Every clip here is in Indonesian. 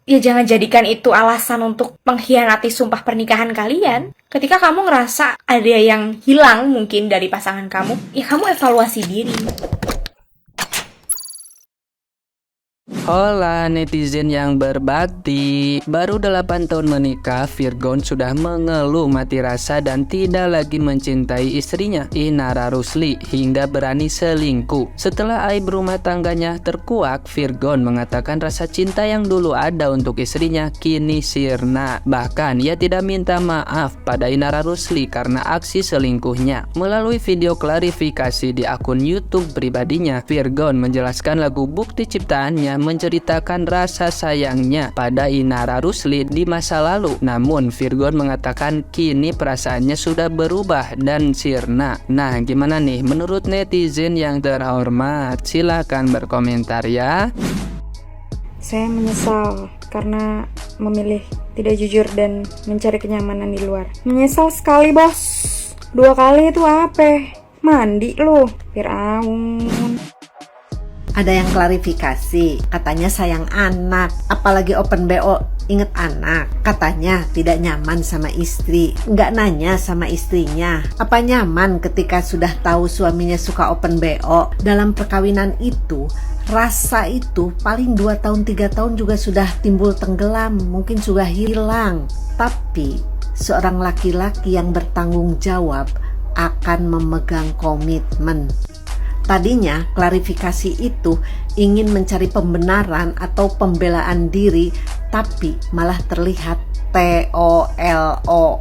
Ya jangan jadikan itu alasan untuk mengkhianati sumpah pernikahan kalian. Ketika kamu ngerasa ada yang hilang mungkin dari pasangan kamu, ya kamu evaluasi diri. Hola netizen yang berbakti. Baru 8 tahun menikah, Virgon sudah mengeluh mati rasa dan tidak lagi mencintai istrinya, Inara Rusli, hingga berani selingkuh. Setelah aib rumah tangganya terkuak, Virgon mengatakan rasa cinta yang dulu ada untuk istrinya kini sirna. Bahkan ia tidak minta maaf pada Inara Rusli karena aksi selingkuhnya. Melalui video klarifikasi di akun YouTube pribadinya, Virgon menjelaskan lagu bukti ciptaannya menceritakan rasa sayangnya pada Inara Rusli di masa lalu. Namun Virgon mengatakan kini perasaannya sudah berubah dan sirna. Nah, gimana nih menurut netizen yang terhormat? Silakan berkomentar ya. Saya menyesal karena memilih tidak jujur dan mencari kenyamanan di luar. Menyesal sekali, bos. 2 kali itu apa? Mandi lu, Firaun. Ada yang klarifikasi, katanya sayang anak, apalagi open BO, inget anak. Katanya tidak nyaman sama istri, nggak nanya sama istrinya. Apa nyaman ketika sudah tahu suaminya suka open BO? Dalam perkawinan itu, rasa itu paling 2 tahun 3 tahun juga sudah timbul tenggelam, mungkin sudah hilang. Tapi seorang laki-laki yang bertanggung jawab akan memegang komitmen. Tadinya klarifikasi itu ingin mencari pembenaran atau pembelaan diri, tapi malah terlihat TOLOL.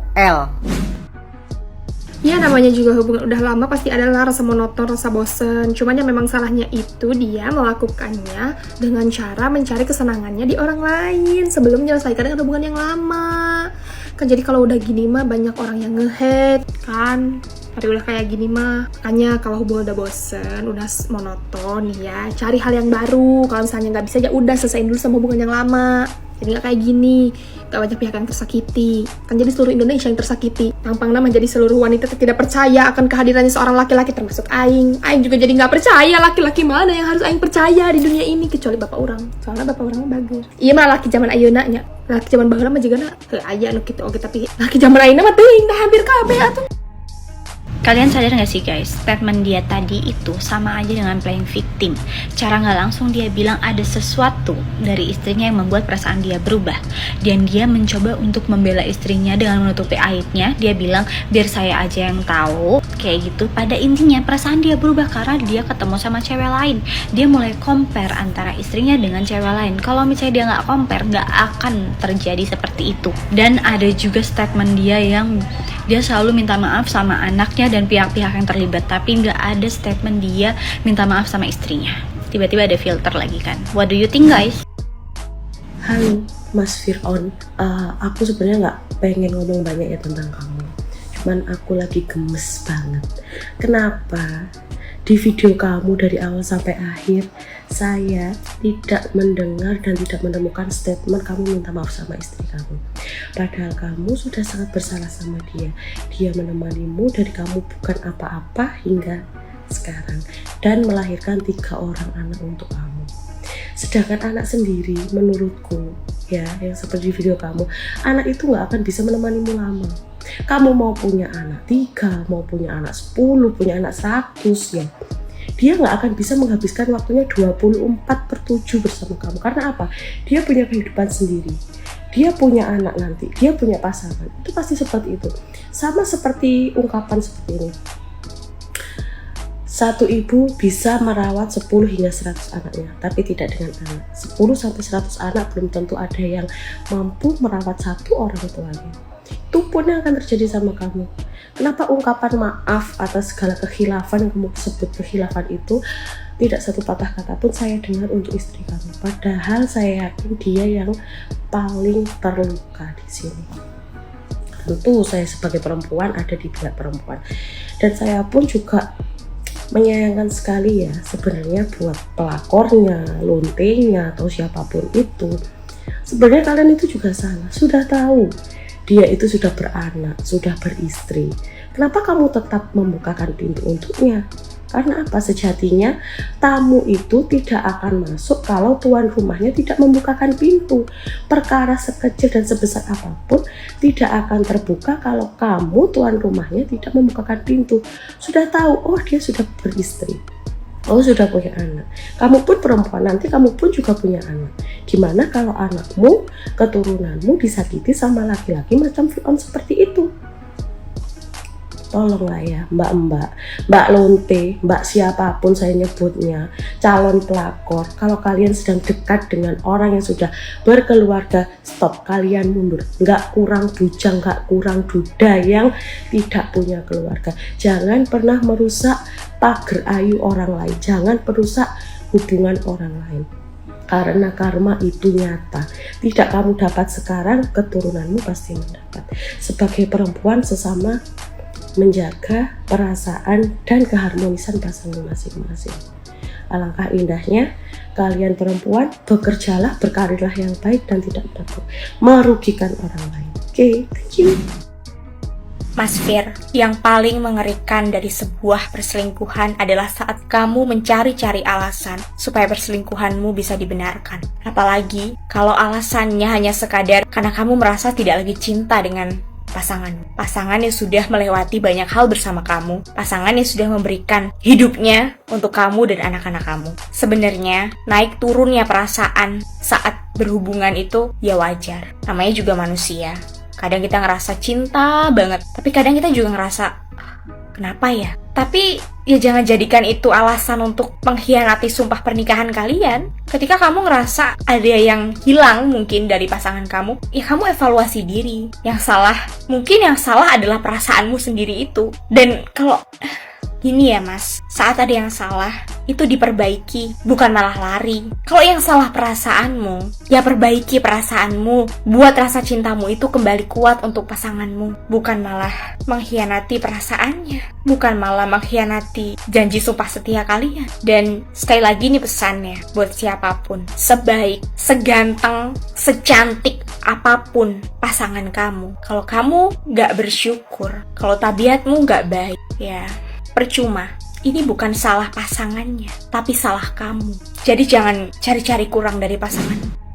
Ya namanya juga hubungan udah lama pasti adalah rasa monoton, rasa bosen. Cuman ya memang salahnya itu dia melakukannya dengan cara mencari kesenangannya di orang lain sebelum menyelesaikan dengan hubungan yang lama. Kan jadi kalau udah gini mah banyak orang yang nge-hate kan. Tapi udah kayak gini mah, makanya kalau hubungan udah bosen, udah monoton ya, cari hal yang baru. Kalau misalnya nggak bisa ya udah selesaiin dulu sama hubungan yang lama. Jadi nggak kayak gini, nggak banyak pihak yang tersakiti. Kan jadi seluruh Indonesia yang tersakiti. Tampangnya menjadi seluruh wanita tidak percaya akan kehadirannya seorang laki-laki termasuk Aing. Aing juga jadi nggak percaya laki-laki mana yang harus Aing percaya di dunia ini kecuali bapak orang. Soalnya bapak orangnya bagus. Iya mah laki zaman ayeuna nya. Laki zaman baheula mah juga aya nu kitu oge tapi laki zaman ayeuna mah teuing dah hampir kabeh atuh. Kalian sadar gak sih guys, statement dia tadi itu sama aja dengan playing victim. Cara gak langsung dia bilang ada sesuatu dari istrinya yang membuat perasaan dia berubah. Dan dia mencoba untuk membela istrinya dengan menutupi aibnya. Dia bilang, biar saya aja yang tahu, kayak gitu. Pada intinya perasaan dia berubah karena dia ketemu sama cewek lain. Dia mulai compare antara istrinya dengan cewek lain. Kalau misalnya dia gak compare, gak akan terjadi seperti itu. Dan ada juga statement dia yang dia selalu minta maaf sama anaknya dan pihak-pihak yang terlibat, tapi nggak ada statement dia minta maaf sama istrinya. Tiba-tiba ada filter lagi kan. What do you think guys? Halo Mas Fir'aun, aku sebenarnya nggak pengen ngomong banyak ya tentang kamu. Cuman aku lagi gemes banget. Kenapa? Di video kamu dari awal sampai akhir, saya tidak mendengar dan tidak menemukan statement kamu minta maaf sama istri kamu. Padahal kamu sudah sangat bersalah sama dia. Dia menemanimu dari kamu bukan apa-apa hingga sekarang dan melahirkan 3 orang anak untuk kamu. Sedangkan anak sendiri menurutku ya, yang seperti video kamu, anak itu gak akan bisa menemanimu lama. Kamu mau punya anak 3, mau punya anak 10, punya anak 100 ya, dia gak akan bisa menghabiskan waktunya 24/7 bersama kamu. Karena apa? Dia punya kehidupan sendiri, dia punya anak nanti, dia punya pasangan. Itu pasti seperti itu. Sama seperti ungkapan seperti ini, satu ibu bisa merawat 10 hingga 100 anaknya, tapi tidak dengan anak. 10-100 anak belum tentu ada yang mampu merawat 1 orang tuanya. Itu pun yang akan terjadi sama kamu. Kenapa ungkapan maaf atas segala kekhilafan yang kamu sebut kekhilafan itu tidak satu patah kata pun saya dengar untuk istri kamu? Padahal saya yakin dia yang paling terluka di sini. Tentu saya sebagai perempuan ada di pihak perempuan, dan saya pun juga menyayangkan sekali ya sebenarnya buat pelakornya, lontenya atau siapapun itu. Sebenarnya kalian itu juga salah. Sudah tahu dia itu sudah beranak, sudah beristri, kenapa kamu tetap membukakan pintu untuknya? Karena apa? Sejatinya tamu itu tidak akan masuk kalau tuan rumahnya tidak membukakan pintu. Perkara sekecil dan sebesar apapun tidak akan terbuka kalau kamu tuan rumahnya tidak membukakan pintu. Sudah tahu, oh dia sudah beristri, oh sudah punya anak. Kamu pun perempuan, nanti kamu pun juga punya anak. Gimana kalau anakmu, keturunanmu disakiti sama laki-laki macam Fir'aun seperti itu? Tolonglah ya mbak lonte, mbak siapapun saya nyebutnya, calon pelakor, kalau kalian sedang dekat dengan orang yang sudah berkeluarga, stop, kalian mundur. Nggak kurang bujang, nggak kurang duda yang tidak punya keluarga. Jangan pernah merusak pagar ayu orang lain, jangan merusak hubungan orang lain. Karena karma itu nyata, tidak kamu dapat sekarang, keturunanmu pasti mendapat. Sebagai perempuan sesama, menjaga perasaan dan keharmonisan pasangan masing-masing. Alangkah indahnya kalian perempuan, bekerjalah, berkarirlah yang baik dan tidak merugikan orang lain. Oke, thank you. Mas Fir, yang paling mengerikan dari sebuah perselingkuhan adalah saat kamu mencari-cari alasan supaya perselingkuhanmu bisa dibenarkan. Apalagi kalau alasannya hanya sekadar karena kamu merasa tidak lagi cinta dengan pasangan yang sudah melewati banyak hal bersama kamu, pasangan yang sudah memberikan hidupnya untuk kamu dan anak-anak kamu. Sebenarnya naik turunnya perasaan saat berhubungan itu ya wajar, namanya juga manusia. Kadang kita ngerasa cinta banget, tapi kadang kita juga ngerasa kenapa ya? Tapi ya jangan jadikan itu alasan untuk mengkhianati sumpah pernikahan kalian. Ketika kamu ngerasa ada yang hilang mungkin dari pasangan kamu, ya kamu evaluasi diri. Yang salah adalah perasaanmu sendiri itu. Dan kalau gini ya mas, saat ada yang salah, itu diperbaiki, bukan malah lari. Kalau yang salah perasaanmu, ya perbaiki perasaanmu. Buat rasa cintamu itu kembali kuat untuk pasanganmu, bukan malah mengkhianati perasaannya, bukan malah mengkhianati janji sumpah setia kalian. Dan sekali lagi nih pesannya, buat siapapun, sebaik, seganteng, secantik apapun pasangan kamu, kalau kamu gak bersyukur, kalau tabiatmu gak baik, ya percuma. Ini bukan salah pasangannya, tapi salah kamu. Jadi jangan cari-cari kurang dari pasangan.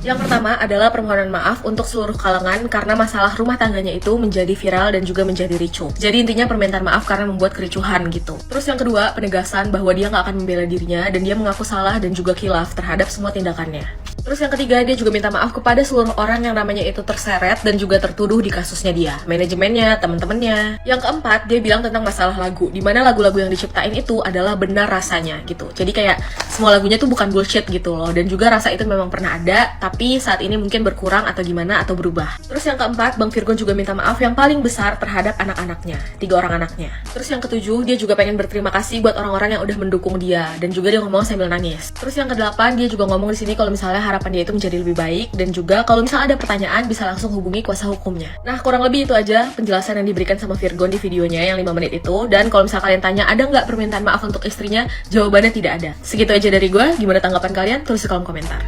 Yang pertama adalah permohonan maaf untuk seluruh kalangan karena masalah rumah tangganya itu menjadi viral dan juga menjadi ricuh. Jadi intinya permintaan maaf karena membuat kericuhan gitu. Terus yang kedua, penegasan bahwa dia nggak akan membela dirinya dan dia mengaku salah dan juga khilaf terhadap semua tindakannya. Terus yang ketiga, dia juga minta maaf kepada seluruh orang yang namanya itu terseret dan juga tertuduh di kasusnya dia, manajemennya, teman-temannya. Yang keempat, dia bilang tentang masalah lagu, dimana lagu-lagu yang diciptain itu adalah benar rasanya gitu. Jadi kayak semua lagunya tuh bukan bullshit gitu loh, dan juga rasa itu memang pernah ada, tapi saat ini mungkin berkurang atau gimana atau berubah. Terus yang keempat, Bang Virgon juga minta maaf yang paling besar terhadap anak-anaknya, 3 orang anaknya. Terus yang ketujuh, dia juga pengen berterima kasih buat orang-orang yang udah mendukung dia, dan juga dia ngomong sambil nangis. Terus yang kedelapan, dia juga ngomong di sini kalau misalnya harapan dia itu menjadi lebih baik, dan juga kalau misalnya ada pertanyaan bisa langsung hubungi kuasa hukumnya. Nah, kurang lebih itu aja penjelasan yang diberikan sama Virgon di videonya yang 5 menit itu. Dan kalau misalnya kalian tanya ada nggak permintaan maaf untuk istrinya, jawabannya tidak ada. Segitu aja dari gue. Gimana tanggapan kalian? Tulis di kolom komentar.